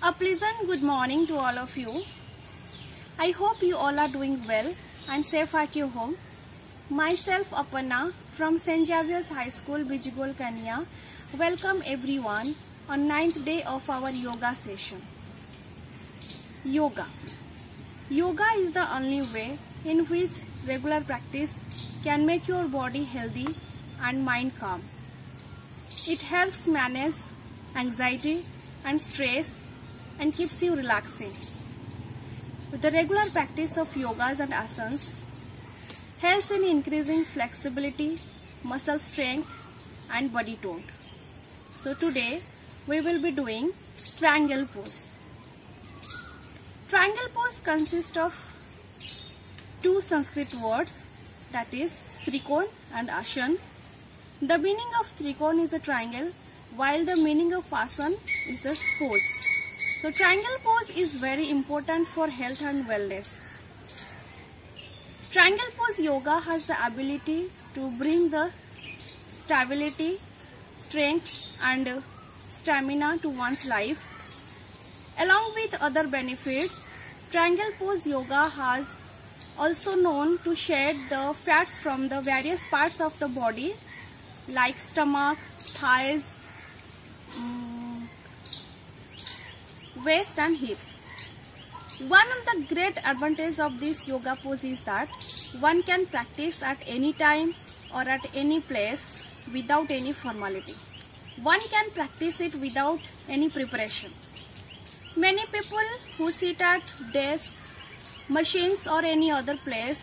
A pleasant good morning to all of you. I hope you all are doing well and safe at your home. Myself Aparna from St. Xavier's High School, Bijigol, Kenya. Welcome everyone on 9th day of our yoga session. Yoga. Yoga is the only way in which regular practice can make your body healthy and mind calm. It helps manage anxiety and stress and keeps you relaxing. With the regular practice of yogas and asanas, helps in increasing flexibility, muscle strength and body tone. So today we will be doing triangle pose. Triangle pose consists of two Sanskrit words, that is Trikon and Asan. The meaning of Trikon is a triangle, while the meaning of Asan is the pose. So triangle pose is very important for health and wellness. Triangle pose yoga has the ability to bring the stability, strength and stamina to one's life. Along with other benefits, triangle pose yoga has also known to shed the fats from the various parts of the body like stomach, thighs, waist and hips. One of the great advantages of this yoga pose is that one can practice at any time or at any place without any formality. One can practice it without any preparation. Many people who sit at desks, machines or any other place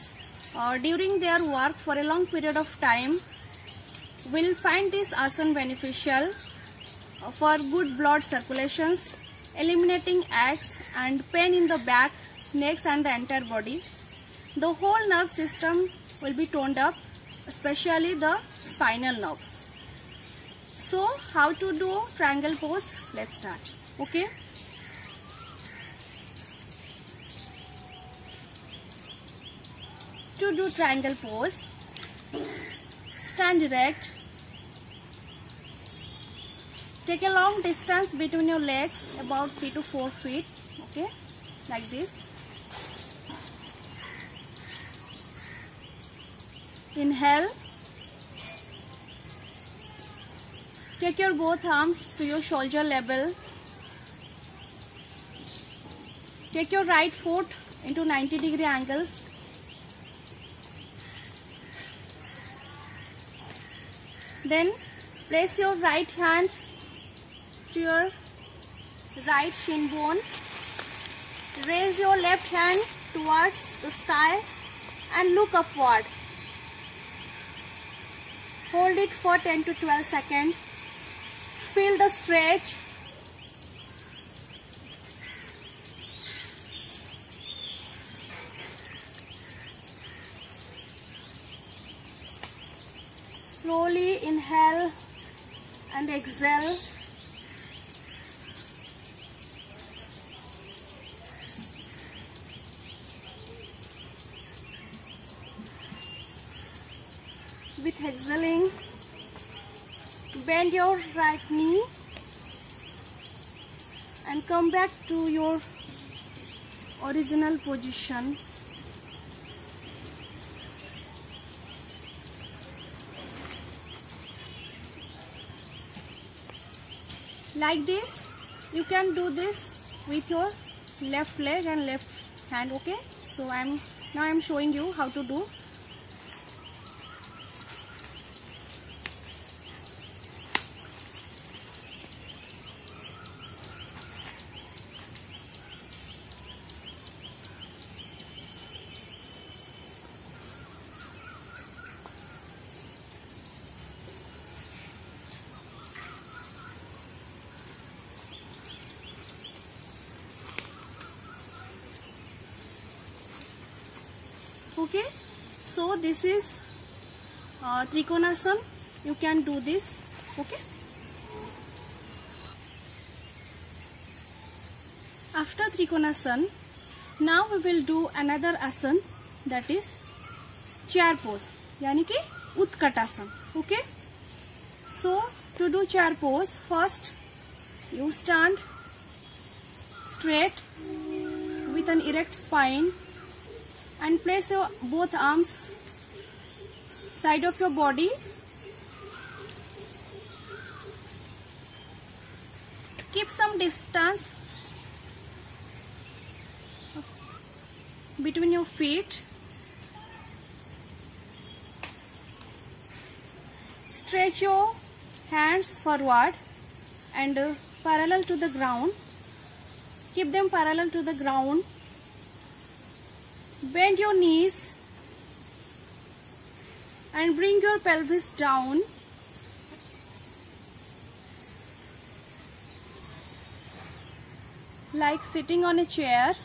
during their work for a long period of time will find this asana beneficial for good blood circulations, eliminating aches and pain in the back, necks and the entire body. The whole nerve system will be toned up, especially the spinal nerves. So how to do triangle pose? Let's start. Okay. To do triangle pose, stand erect. Take a long distance between your legs, about 3 to 4 feet, okay, like this. Inhale. Take your both arms to your shoulder level. Take your right foot into 90-degree angles. Then place your right hand to your right shin bone. Raise your left hand towards the sky and look upward. Hold it for 10 to 12 seconds. Feel the stretch. Slowly inhale and exhale. With exhaling, bend your right knee and come back to your original position. Like this, you can do this with your left leg and left hand, okay? So now I'm showing you how to do. Okay, so this is Trikonasana. You can do this. Okay. After Trikonasana, now we will do another asana, that is chair pose, यानी कि Utkatasana. Okay. So to do chair pose, first you stand straight with an erect spine and place your both arms side of your body. Keep some distance between your feet. Stretch your hands forward and parallel to the ground. Keep them parallel to the ground. Bend your knees and bring your pelvis down. Like sitting on a chair.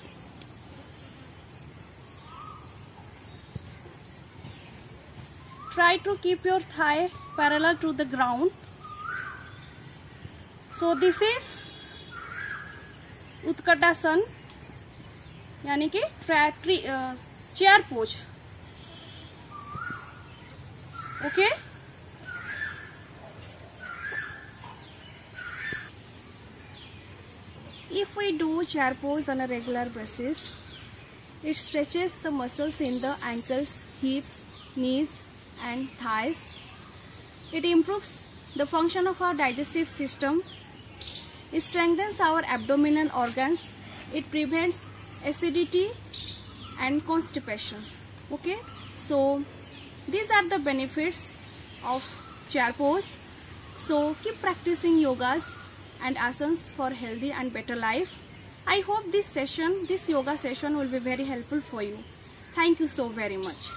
Try to keep your thigh parallel to the ground. So this is Utkatasana, यानी कि chair pose. Okay? If we do chair pose on a regular basis, it stretches the muscles in the ankles, hips, knees and thighs. It improves the function of our digestive system. It strengthens our abdominal organs. It prevents acidity and constipation. Okay, so these are the benefits of chair pose. So keep practicing yogas and asanas for healthy and better life. I hope this yoga session will be very helpful for you. Thank you so very much.